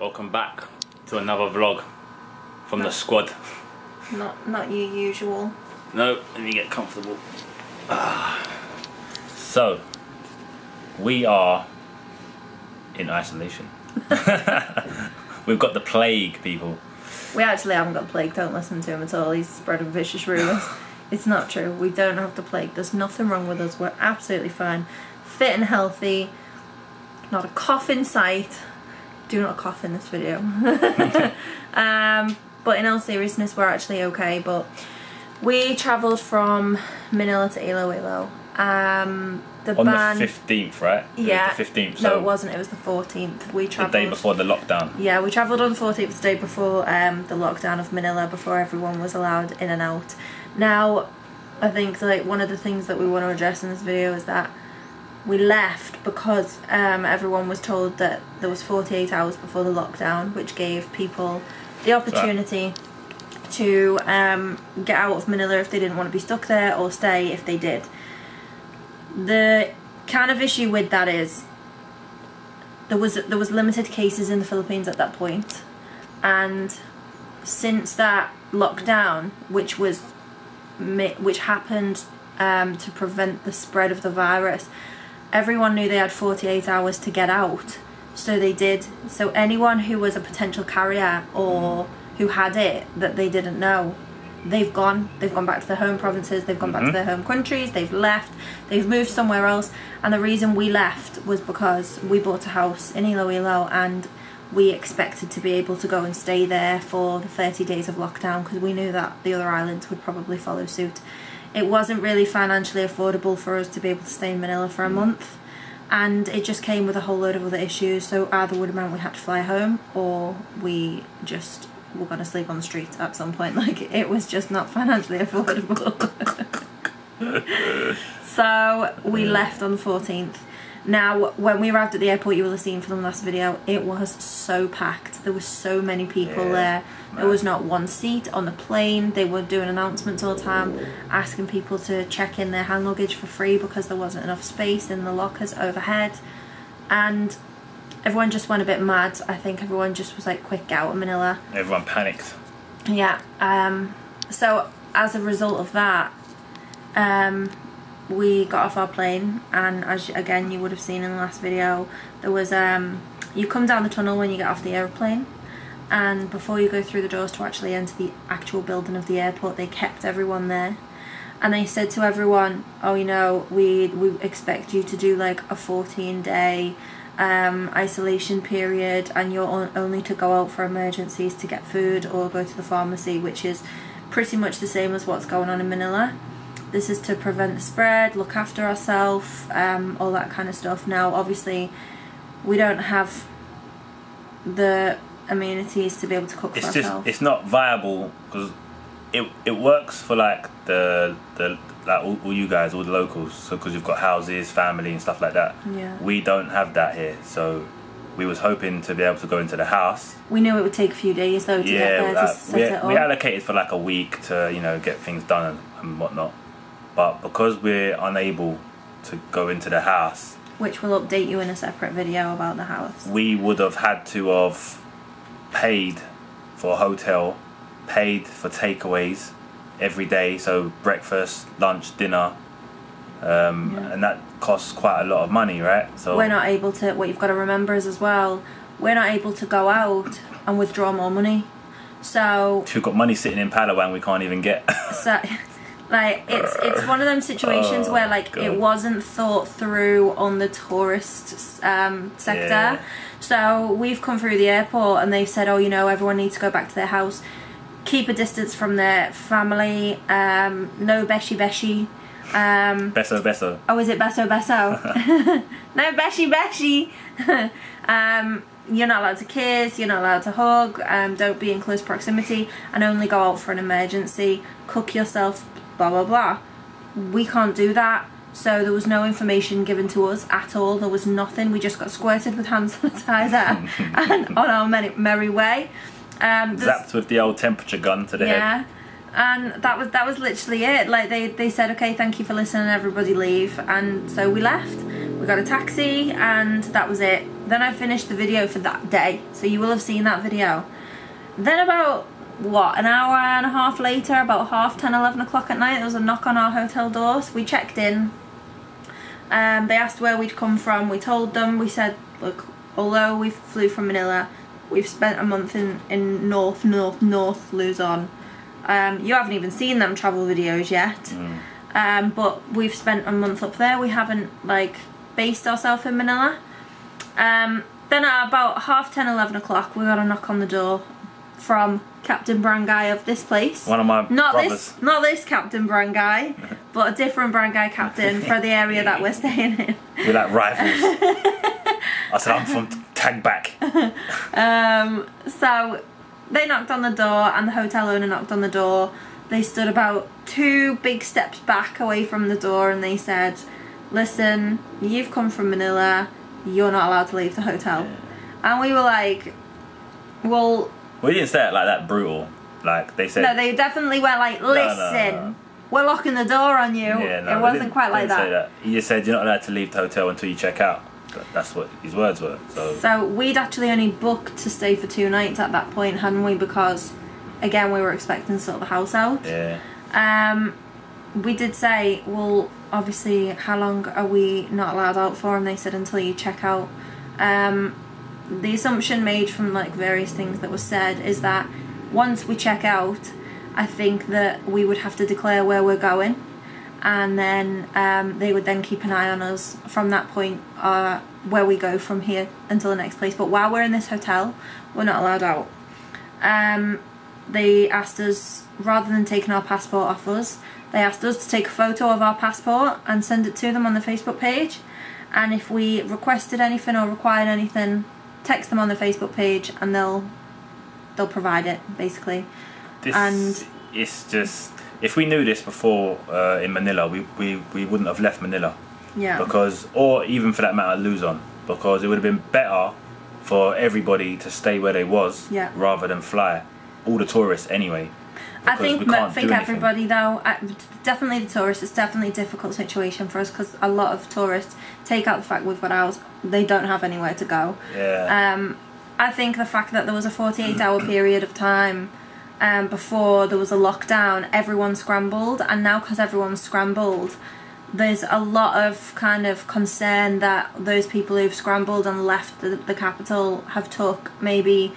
Welcome back to another vlog from the squad. Not your usual. No, let me get comfortable. So, we are in isolation. We've got the plague, people. We actually haven't got plague, don't listen to him at all. He's spreading vicious rumours. It's not true. We don't have the plague. There's nothing wrong with us. We're absolutely fine. Fit and healthy. Not a cough in sight. Do not cough in this video. But in all seriousness, we're actually okay. But we travelled from Manila to ILOILO. On the 15th, right? Yeah. The 15th. So no, it wasn't. It was the 14th. We travelled the day before the lockdown. Yeah, we travelled on the 14th, the day before the lockdown of Manila, before everyone was allowed in and out. Now, I think like one of the things that we want to address in this video is that we left because everyone was told that there was 48 hours before the lockdown, which gave people the opportunity to get out of Manila if they didn't want to be stuck there, or stay if they did. The kind of issue with that is there was limited cases in the Philippines at that point, and since that lockdown, which happened to prevent the spread of the virus, everyone knew they had 48 hours to get out, so they did. So anyone who was a potential carrier or who had it that they didn't know, they've gone back to their home provinces, they've gone back to their home countries, they've left, they've moved somewhere else. And the reason we left was because we bought a house in ILOILO and we expected to be able to go and stay there for the 30 days of lockdown, because we knew that the other islands would probably follow suit. It wasn't really financially affordable for us to be able to stay in Manila for a month, and it just came with a whole load of other issues. So either would have meant we had to fly home, or we just were going to sleep on the street at some point. Like, it was just not financially affordable. So we left on the 14th. Now, when we arrived at the airport, you will have seen from the last video, it was so packed. There were so many people there. There was not one seat on the plane. They were doing announcements all the time, asking people to check in their hand luggage for free because there wasn't enough space in the lockers overhead. And everyone just went a bit mad. I think everyone just was like, quick, get out of Manila. Everyone panicked. Yeah. So as a result of that, we got off our plane, and as again you would have seen in the last video, there was you come down the tunnel when you get off the airplane, and before you go through the doors to actually enter the actual building of the airport, they kept everyone there, and they said to everyone, oh, you know, we expect you to do like a 14-day isolation period, and you're only to go out for emergencies to get food or go to the pharmacy, which is pretty much the same as what's going on in Manila. This is to prevent the spread, look after ourselves, all that kind of stuff. Now, obviously, we don't have the amenities to be able to cook for ourselves. It's not viable, because it works for like all you guys, all the locals. So because you've got houses, family, and stuff like that. Yeah. We don't have that here, so we was hoping to be able to go into the house. We knew it would take a few days though to get there to set it up. We allocated for like a week to, you know, get things done and whatnot. But because we're unable to go into the house, which we'll update you in a separate video about the house, we would have had to have paid for a hotel, paid for takeaways every day, so breakfast, lunch, dinner, and that costs quite a lot of money, right? So we're not able to. What you've got to remember is as well, we're not able to go out and withdraw more money. So we've got money sitting in Palawan we can't even get. So, like, it's one of them situations where like God. It wasn't thought through on the tourist sector. Yeah. So we've come through the airport and they've said, oh, you know, everyone needs to go back to their house, keep a distance from their family, no beshi beshi. Beso beso. Oh, is it beso beso? No beshi beshi. You're not allowed to kiss, you're not allowed to hug, don't be in close proximity, and only go out for an emergency, cook yourself, blah blah blah. We can't do that, so there was no information given to us at all. There was nothing. We just got squirted with hand sanitizer and on our merry way. Zapped with the old temperature gun to the head. And that was literally it. Like they said, okay, thank you for listening, everybody leave. And so we left. We got a taxi and that was it. then I finished the video for that day, so you will have seen that video. Then about, what, an hour and a half later, about 10:30, 11 o'clock at night, there was a knock on our hotel doors. We checked in. They asked where we'd come from. We told them. We said, look, although we flew from Manila, we've spent a month in North Luzon. You haven't even seen them travel videos yet. But we've spent a month up there. We haven't, like, based ourselves in Manila. Then at about 10:30, 11 o'clock, we got a knock on the door from Captain Brangay of this place. One of my brothers. Not this Captain Brangay, but a different Brangay captain for the area that we're staying in. We're like rivals. I said, I'm from Tagback. So they knocked on the door, and the hotel owner knocked on the door. They stood about 2 big steps back away from the door, and they said, listen, you've come from Manila, you're not allowed to leave the hotel. And we were like, well... We didn't say it like that brutal. Like, they said... No, they definitely were like, listen, no. We're locking the door on you. Yeah, no, it wasn't quite like that. Say that. He just said, you're not allowed to leave the hotel until you check out. That's what his words were. So we'd actually only booked to stay for 2 nights at that point, hadn't we? Because, again, we were expecting to sort the house out. Yeah. We did say, well, obviously, how long are we not allowed out for? And they said, until you check out. The assumption made from, like, various things that was said is that once we check out, I think that we would have to declare where we're going, and then they would then keep an eye on us from that point, where we go from here until the next place. But while we're in this hotel, we're not allowed out. They asked us, rather than taking our passport off us, they asked us to take a photo of our passport and send it to them on the Facebook page, and if we requested anything or required anything, text them on the Facebook page and they'll provide it, basically. It's just, if we knew this before in Manila, we wouldn't have left Manila. Yeah. Because, or even for that matter, Luzon, because it would have been better for everybody to stay where they was, yeah, rather than fly. All the tourists anyway. I think everybody though, definitely the tourists, it's definitely a difficult situation for us, because a lot of tourists take out the fact we've got ours, they don't have anywhere to go. Yeah. I think the fact that there was a 48-hour period of time before there was a lockdown, everyone scrambled, and now because everyone's scrambled, there's a lot of kind of concern that those people who've scrambled and left the capital have took maybe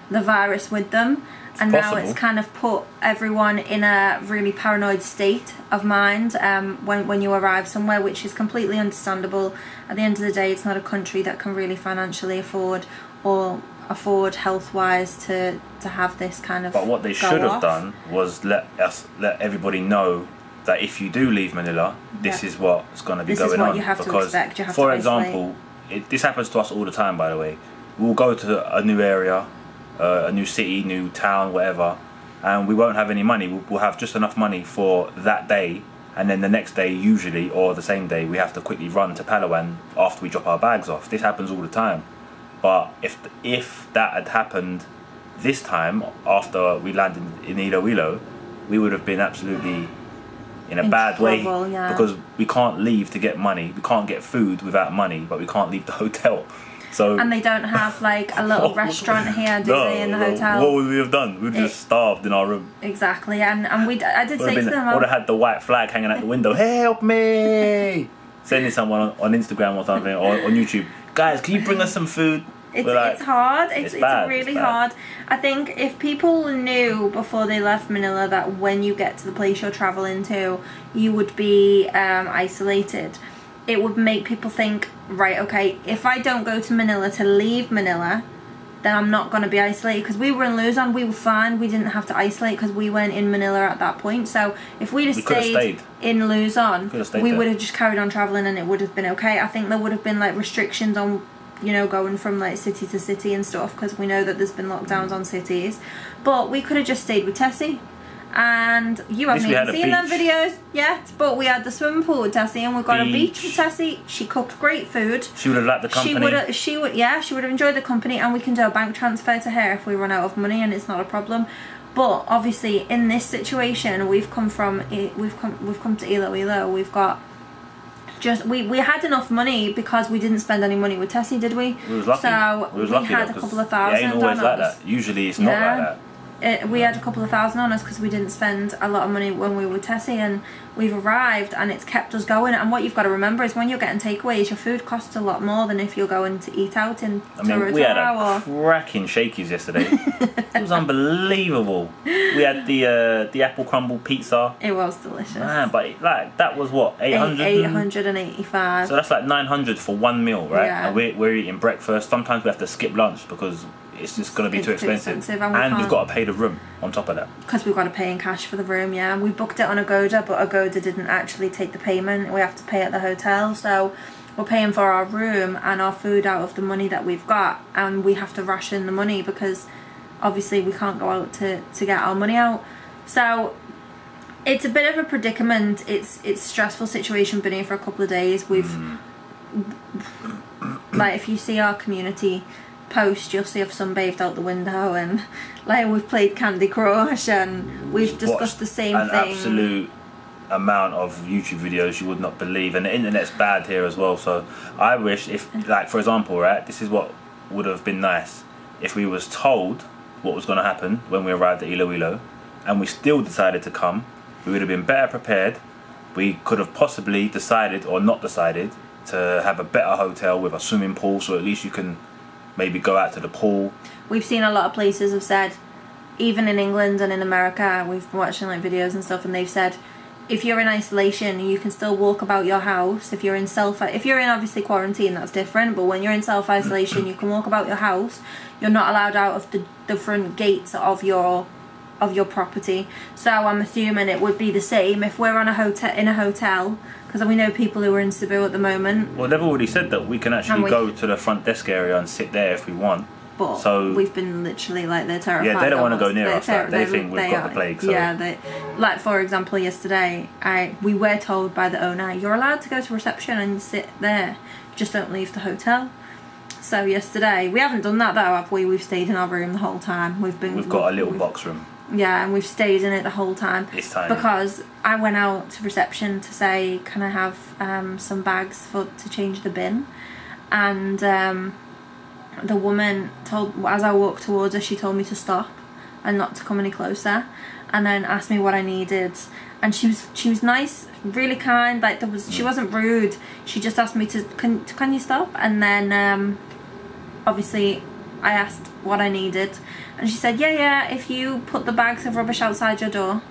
the virus with them. And now it's kind of put everyone in a really paranoid state of mind when you arrive somewhere, which is completely understandable. At the end of the day, it's not a country that can really financially afford health-wise to have this kind of. But what they should have done was let everybody know that if you do leave Manila, this is what's going to be going on. This is what you have to expect. You have for to example, this happens to us all the time, by the way. We'll go to a new area, a new city, new town, whatever, and we won't have any money. We'll have just enough money for that day, and then the next day usually, or the same day, we have to quickly run to Palawan after we drop our bags off. This happens all the time. But if that had happened this time, after we landed in ILOILO, we would have been absolutely in a bad trouble, way, because we can't leave to get money. We can't get food without money, but we can't leave the hotel. So, and they don't have like a little restaurant here, do they, in the hotel? What would we have done? We'd just starved in our room. Exactly, and I did say to them, I would have had the white flag hanging out the window. Help me! Sending someone on Instagram or something, or on YouTube. Guys, can you bring us some food? It's hard. It's really hard. I think if people knew before they left Manila that when you get to the place you're traveling to, you would be isolated, it would make people think, right, okay, if I don't go to Manila to leave Manila, then I'm not going to be isolated. Because we were in Luzon, we were fine. We didn't have to isolate because we weren't in Manila at that point. So if we'd have stayed in Luzon, we would have just carried on traveling and it would have been okay. I think there would have been like restrictions on, you know, going from like city to city and stuff, because we know that there's been lockdowns on cities. But we could have just stayed with Tessie. And you haven't even seen them videos yet, but we had the swimming pool with Tessie, and we've got a beach with Tessie. She cooked great food. She would have liked the company. She would have enjoyed the company, and we can do a bank transfer to her if we run out of money, and it's not a problem. But obviously, in this situation, we've come to ILOILO. We've got just we had enough money because we didn't spend any money with Tessie, did we? We was lucky. So we had a couple of thousand. It ain't always on like us. that. Usually it's not like that. We had a couple of thousand on us because we didn't spend a lot of money when we were with Tessie, and we've arrived and it's kept us going. And what you've got to remember is when you're getting takeaways, your food costs a lot more than if you're going to eat out in we had a cracking shakies yesterday. It was unbelievable. We had the apple crumble pizza. It was delicious. Man, but like that was what, 800? 885. So that's like 900 for one meal, right? Yeah. And we're eating breakfast. Sometimes we have to skip lunch because it's just going to be too expensive. And we've got to pay the room on top of that. Because we've got to pay in cash for the room, yeah. We booked it on Agoda, but Agoda didn't actually take the payment. We have to pay at the hotel. So we're paying for our room and our food out of the money that we've got. And we have to ration the money because obviously we can't go out to get our money out. So it's a bit of a predicament. It's a stressful situation. Been here for a couple of days. We've... Like, if you see our community post, you'll see I've sunbathed out the window, and like we've played Candy Crush and we've discussed the same thing. An absolute amount of YouTube videos you would not believe, and the internet's bad here as well. So I wish, if like for example, right, this is what would have been nice if we was told what was going to happen when we arrived at ILOILO and we still decided to come. We would have been better prepared. We could have possibly decided or not decided to have a better hotel with a swimming pool, so at least you can maybe go out to the pool. We've seen a lot of places have said, even in England and in America, we've been watching like videos and stuff, and they've said if you're in isolation you can still walk about your house. If you're in obviously quarantine, that's different, but when you're in self-isolation you can walk about your house. You're not allowed out of the front gates of your property. So I'm assuming it would be the same if we're in a hotel, because we know people who are in Cebu at the moment. Well, they've already said that we can actually go to the front desk area and sit there if we want. But so we've been literally like, they're terrified. Yeah, they don't want to go near us. They think we've got the plague. So. Yeah, like for example, yesterday we were told by the owner, you're allowed to go to reception and sit there, just don't leave the hotel. So yesterday, we haven't done that though, have we? We've stayed in our room the whole time. We've got a little box room. Yeah, and we've stayed in it the whole time. It's tiny. Because I went out to reception to say, can I have some bags to change the bin? And the woman as I walked towards her, she told me to stop and not to come any closer, and then asked me what I needed. And she was nice, really kind. Like she wasn't rude. She just asked me can you stop? And then obviously I asked what I needed, and she said, yeah, if you put the bags of rubbish outside your door,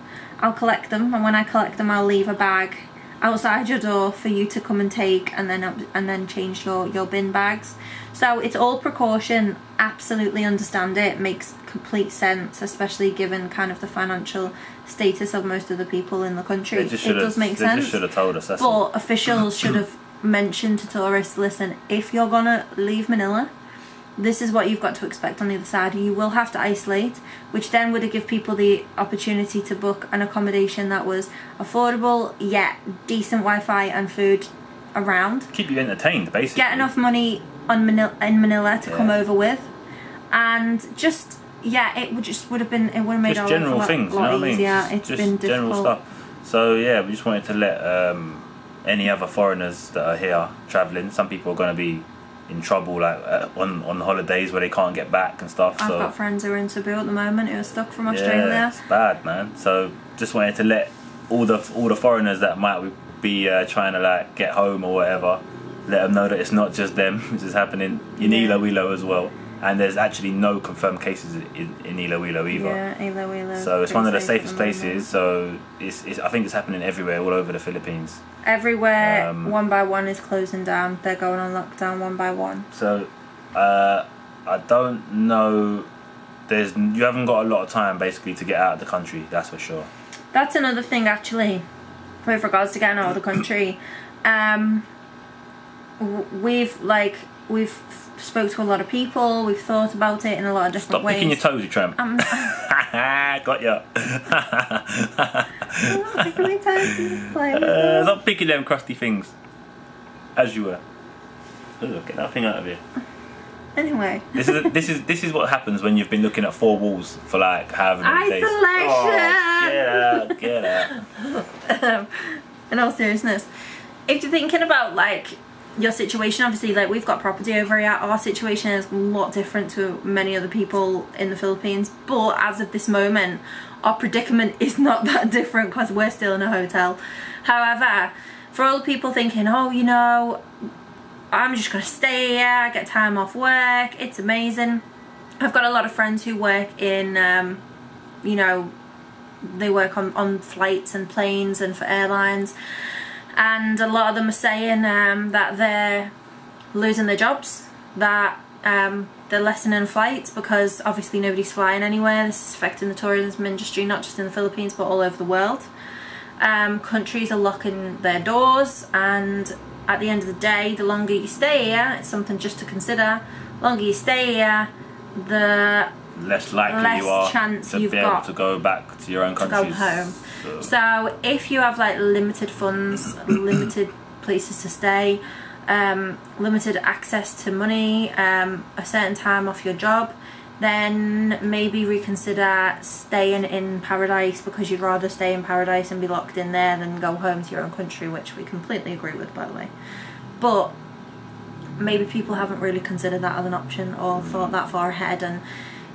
I'll collect them, and when I collect them I'll leave a bag outside your door for you to come and take, and then change your bin bags. So it's all precaution. Absolutely understand it. Makes complete sense, especially given kind of the financial status of most of the people in the country. It does make sense. They just should have told us. But officials should have mentioned to tourists, listen, if you're gonna leave Manila, this is what you've got to expect on the other side. You will have to isolate, which then would have given people the opportunity to book an accommodation that was affordable, yet decent Wi-Fi and food around. Keep you entertained, basically. Get enough money in Manila to come over with, and just it would have made just our general life things, a lot you know what easier. I mean? It's just been difficult. General stuff. So yeah, we just wanted to let any other foreigners that are here travelling. Some people are going to be in trouble, like on holidays where they can't get back and stuff. I've got friends who are in Cebu at the moment who are stuck from Australia. Yeah, it's bad, man. So just wanted to let all the foreigners that might be trying to like get home or whatever, let them know that it's not just them. This is happening in ILOILO as well, and there's actually no confirmed cases in ILOILO either. Yeah, ILOILO. So it's one of the safest places. So I think it's happening everywhere, all over the Philippines. Everywhere, one by one, is closing down. They're going on lockdown one by one. So I don't know. You haven't got a lot of time basically to get out of the country. That's for sure. That's another thing actually, with regards to getting out of the country. We've spoke to a lot of people. We've thought about it in a lot of different ways. Stop picking your toes, you tramp. Got ya. I'm not picking my toes. Stop picking them crusty things. As you were. Ooh, get that thing out of here. Anyway. This is what happens when you've been looking at four walls for like however many days. Isolation. Oh, get out. In all seriousness, if you're thinking about like your situation, obviously like we've got property over here, our situation is a lot different to many other people in the Philippines, but as of this moment our predicament is not that different because we're still in a hotel. However, for all the people thinking, oh, you know, I'm just gonna stay here, I get time off work, it's amazing. I've got a lot of friends who work in you know, they work on flights and planes and for airlines, and a lot of them are saying that they're losing their jobs, that they're lessening flights because obviously nobody's flying anywhere. This is affecting the tourism industry, not just in the Philippines but all over the world. Countries are locking their doors, and at the end of the day, the longer you stay here, it's something just to consider, the longer you stay here, the less likely you are chance to you've be able got to go back to your own country. To go home. So if you have like limited funds, limited places to stay, limited access to money, a certain time off your job, then maybe reconsider staying in paradise, because you'd rather stay in paradise and be locked in there than go home to your own country, which we completely agree with, by the way. But maybe people haven't really considered that as an option or thought that far ahead, and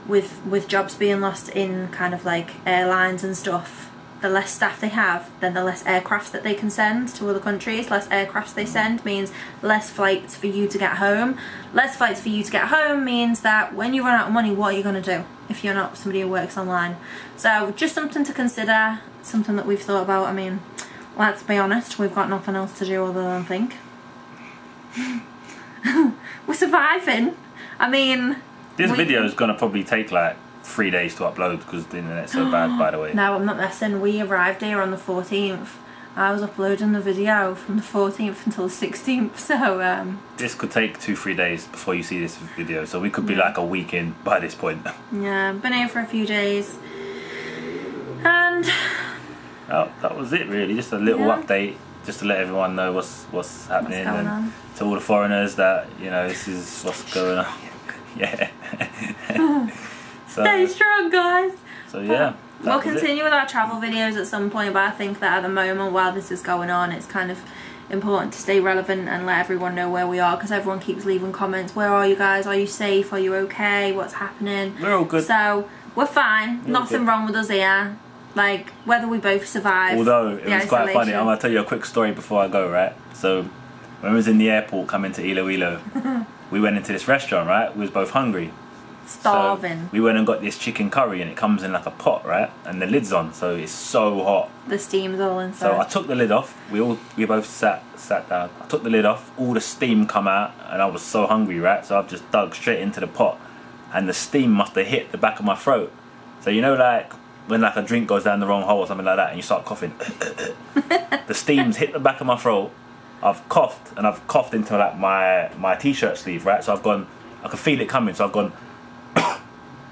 with jobs being lost in kind of like airlines and stuff, the less staff they have, then the less aircrafts that they can send to other countries. Less aircrafts they send means less flights for you to get home. Less flights for you to get home means that when you run out of money, what are you going to do if you're not somebody who works online? So just something to consider, something that we've thought about. I mean, let's be honest, we've got nothing else to do other than think. We're surviving. I mean, this video is going to probably take like 3 days to upload because the internet's so bad, by the way. No, I'm not messing. We arrived here on the 14th. I was uploading the video from the 14th until the 16th, so this could take 2-3 days before you see this video, so we could be like a week in by this point. Yeah, been here for a few days, and oh, that was it really. Just a little update, just to let everyone know what's happening, going and on. To all the foreigners that, you know, this is what's going on. Yeah. Stay strong, guys. So yeah, we'll continue with our travel videos at some point, but I think that at the moment while this is going on, it's kind of important to stay relevant and let everyone know where we are, because everyone keeps leaving comments. Where are you guys? Are you safe? Are you okay? What's happening? We're all good. So we're fine. Nothing wrong with us here. Like, whether we both survive. Although it was quite funny, I'm gonna tell you a quick story before I go, right? So when we was in the airport coming to ILOILO, we went into this restaurant, right? We was both hungry. Starving. So we went and got this chicken curry, and it comes in like a pot, right? And the lid's on, so it's so hot. The steam's all inside. So I took the lid off. We both sat down. I took the lid off. All the steam come out, and I was so hungry, right? So I've just dug straight into the pot, and the steam must have hit the back of my throat. So you know, like when like a drink goes down the wrong hole or something like that, and you start coughing. The steam's hit the back of my throat. I've coughed, and I've coughed into like my t-shirt sleeve, right? So I've gone. I could feel it coming. So I've gone.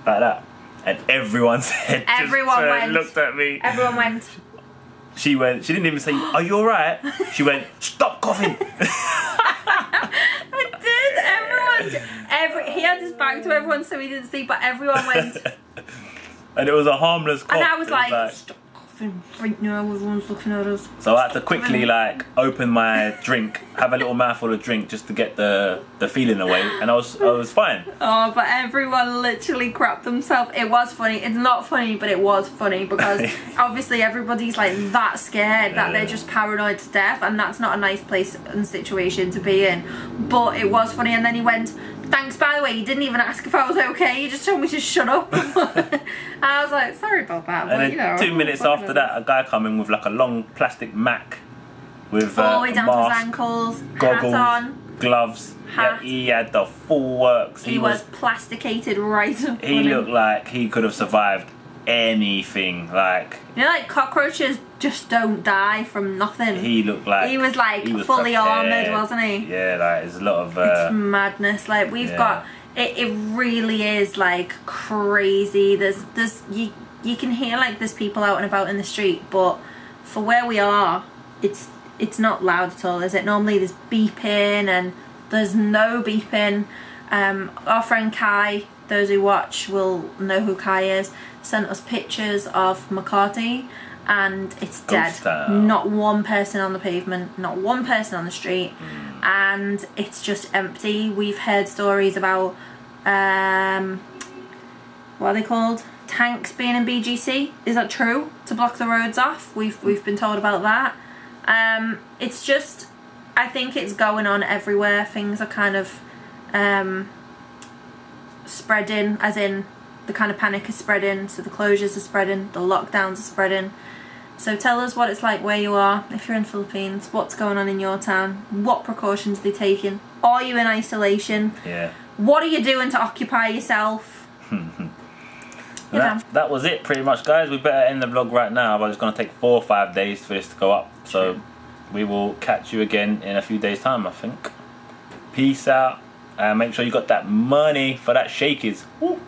Like that, and everyone's head just looked at me. Everyone went. She went. She didn't even say, "Are you alright?" She went, "Stop coughing." I did. Everyone. He had his back to everyone, so he didn't see. But everyone went. And it was a harmless cough. And I was like, "Stop coughing!" Everyone's looking at us. So I had to quickly like open my drink, have a little mouthful of drink just to get the feeling away, and I was fine. Oh, but everyone literally crapped themselves. It was funny. It's not funny, but it was funny because obviously everybody's like that scared that they're just paranoid to death, and that's not a nice place and situation to be in. But it was funny, and then he went, "Thanks, by the way, you didn't even ask if I was okay, you just told me to shut up." I was like, sorry about that. And then, you know, 2 minutes after that, a guy come in with like a long plastic Mac with all the way down mask, to his ankles, goggles, hat on, gloves. hat. Yeah, he had the full works. He was plasticated right up. He looked like he could have survived anything. Like, you know, like cockroaches just don't die from nothing. He looked like he was fully armoured, wasn't he? Yeah, like there's a lot of it's madness. Like we've got it really is like crazy. There's you can hear like there's people out and about in the street, but for where we are, it's not loud at all, is it? Normally there's beeping, and there's no beeping. Our friend Kai, those who watch will know who Kai is, sent us pictures of Makati, and it's dead. Not one person on the pavement, not one person on the street, and it's just empty. We've heard stories about what are they called? Tanks being in BGC. Is that true? To block the roads off? We've been told about that. It's just, I think it's going on everywhere. Things are kind of spreading, as in the kind of panic is spreading, so the closures are spreading, the lockdowns are spreading. So tell us what it's like where you are, if you're in the Philippines, what's going on in your town, what precautions are they taking, are you in isolation, what are you doing to occupy yourself? That was it pretty much, guys. We better end the vlog right now, but it's going to take 4 or 5 days for this to go up. So we will catch you again in a few days time, I think. Peace out, and make sure you got that money for that shakies. Woo.